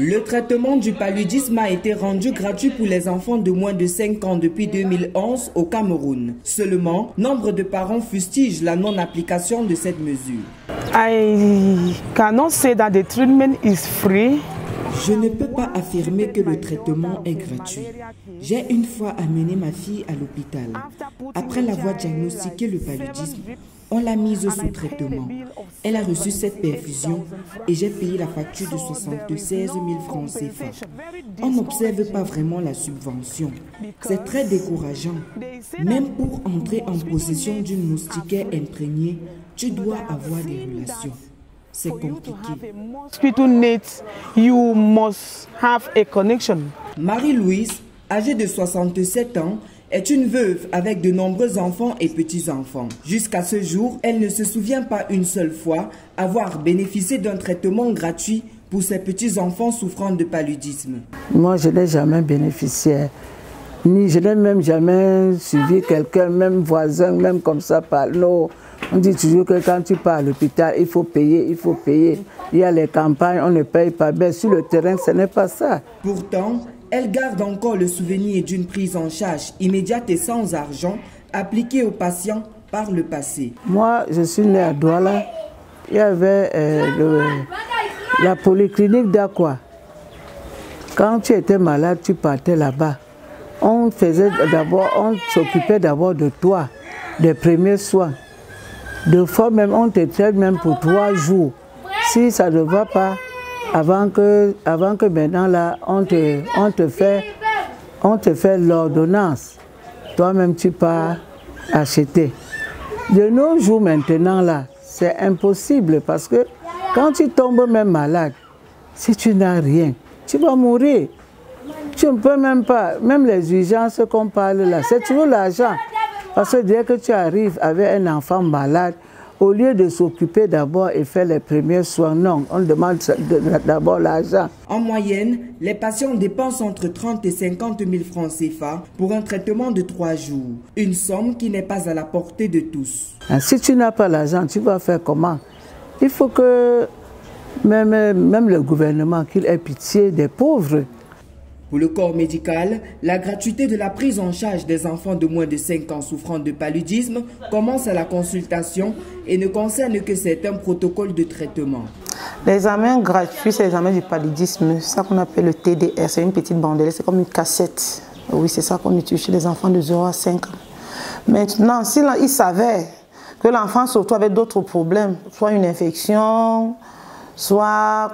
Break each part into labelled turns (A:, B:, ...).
A: Le traitement du paludisme a été rendu gratuit pour les enfants de moins de 5 ans depuis 2011 au Cameroun. Seulement, nombre de parents fustigent la non-application de cette mesure.
B: I cannot say that the treatment is free.
A: Je ne peux pas affirmer que le traitement est gratuit. J'ai une fois amené ma fille à l'hôpital. Après l'avoir diagnostiqué le paludisme, on l'a mise sous traitement. Elle a reçu cette perfusion et j'ai payé la facture de 76 000 francs CFA. On n'observe pas vraiment la subvention. C'est très décourageant. Même pour entrer en possession d'une moustiquaire imprégnée, tu dois avoir des relations. C'est compliqué.
B: You must have a connection.
A: Marie-Louise, âgée de 67 ans, est une veuve avec de nombreux enfants et petits-enfants. Jusqu'à ce jour, elle ne se souvient pas une seule fois avoir bénéficié d'un traitement gratuit pour ses petits-enfants souffrant de paludisme.
C: Moi, je n'ai jamais bénéficié. Ni je n'ai même jamais suivi quelqu'un, même voisin, même comme ça, par l'eau. On dit toujours que quand tu pars à l'hôpital, il faut payer, il faut payer. Il y a les campagnes, on ne paye pas. Mais sur le terrain, ce n'est pas ça.
A: Pourtant, elle garde encore le souvenir d'une prise en charge immédiate et sans argent appliquée aux patients par le passé.
C: Moi, je suis née à Douala. Il y avait la polyclinique d'Aqua. Quand tu étais malade, tu partais là-bas. On s'occupait d'abord de toi, des premiers soins. Deux fois même, on te traite même pour 3 jours. Si ça ne va pas, avant que maintenant là, on te fait l'ordonnance. Toi-même, tu pars acheter. De nos jours maintenant là, c'est impossible parce que quand tu tombes même malade, si tu n'as rien, tu vas mourir. Tu ne peux même pas, même les urgences qu'on parle là, c'est toujours l'argent. Parce que dès que tu arrives avec un enfant malade, au lieu de s'occuper d'abord et faire les premiers soins, non, on demande d'abord l'argent.
A: En moyenne, les patients dépensent entre 30 et 50 000 francs CFA pour un traitement de 3 jours. Une somme qui n'est pas à la portée de tous.
C: Si tu n'as pas l'argent, tu vas faire comment? Il faut que même le gouvernement qu'il ait pitié des pauvres.
A: Pour le corps médical, la gratuité de la prise en charge des enfants de moins de 5 ans souffrant de paludisme commence à la consultation et ne concerne que certains protocoles de traitement.
D: L'examen gratuit, c'est l'examen du paludisme, c'est ça qu'on appelle le TDR, c'est une petite bandelette, c'est comme une cassette. Oui, c'est ça qu'on utilise chez les enfants de 0 à 5 ans. Maintenant, s'il s'avère que l'enfant se retrouve avec d'autres problèmes, soit une infection, soit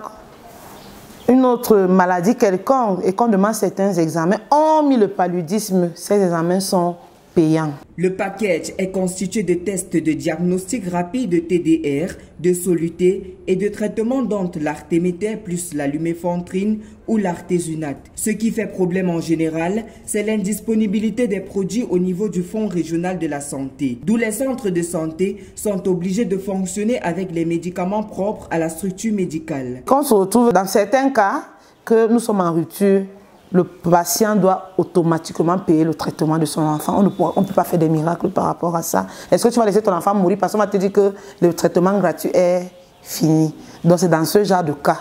D: une autre maladie quelconque et qu'on demande certains examens, hormis le paludisme, ces examens sont payants.
A: Le package est constitué de tests de diagnostic rapide de TDR, de soluté et de traitement dont l'artéméter plus la luméfantrine ou l'artésunate. Ce qui fait problème en général, c'est l'indisponibilité des produits au niveau du Fonds régional de la santé, d'où les centres de santé sont obligés de fonctionner avec les médicaments propres à la structure médicale.
D: Quand on se retrouve dans certains cas que nous sommes en rupture, le patient doit automatiquement payer le traitement de son enfant. On ne peut pas faire des miracles par rapport à ça. Est-ce que tu vas laisser ton enfant mourir parce qu'on va te dire que le traitement gratuit est fini? Donc c'est dans ce genre de cas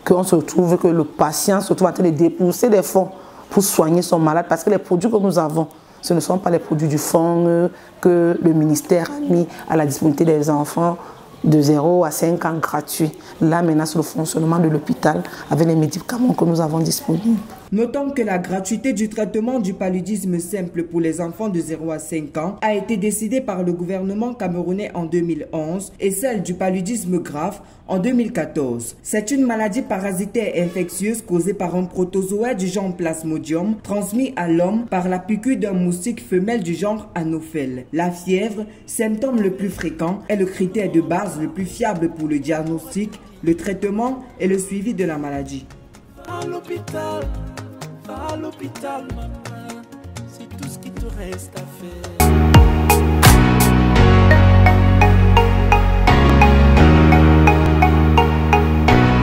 D: qu'on se retrouve que le patient se retrouve en train de débourser des fonds pour soigner son malade parce que les produits que nous avons, ce ne sont pas les produits du fonds que le ministère a mis à la disponibilité des enfants de 0 à 5 ans gratuits. Là, maintenant, c'est le fonctionnement de l'hôpital avec les médicaments que nous avons disponibles.
A: Notons que la gratuité du traitement du paludisme simple pour les enfants de 0 à 5 ans a été décidée par le gouvernement camerounais en 2011 et celle du paludisme grave en 2014. C'est une maladie parasitaire infectieuse causée par un protozoaire du genre Plasmodium transmis à l'homme par la piqûre d'un moustique femelle du genre Anophèle. La fièvre, symptôme le plus fréquent, est le critère de base le plus fiable pour le diagnostic, le traitement et le suivi de la maladie.
E: À l'hôpital, maman, c'est tout ce qui te reste à faire.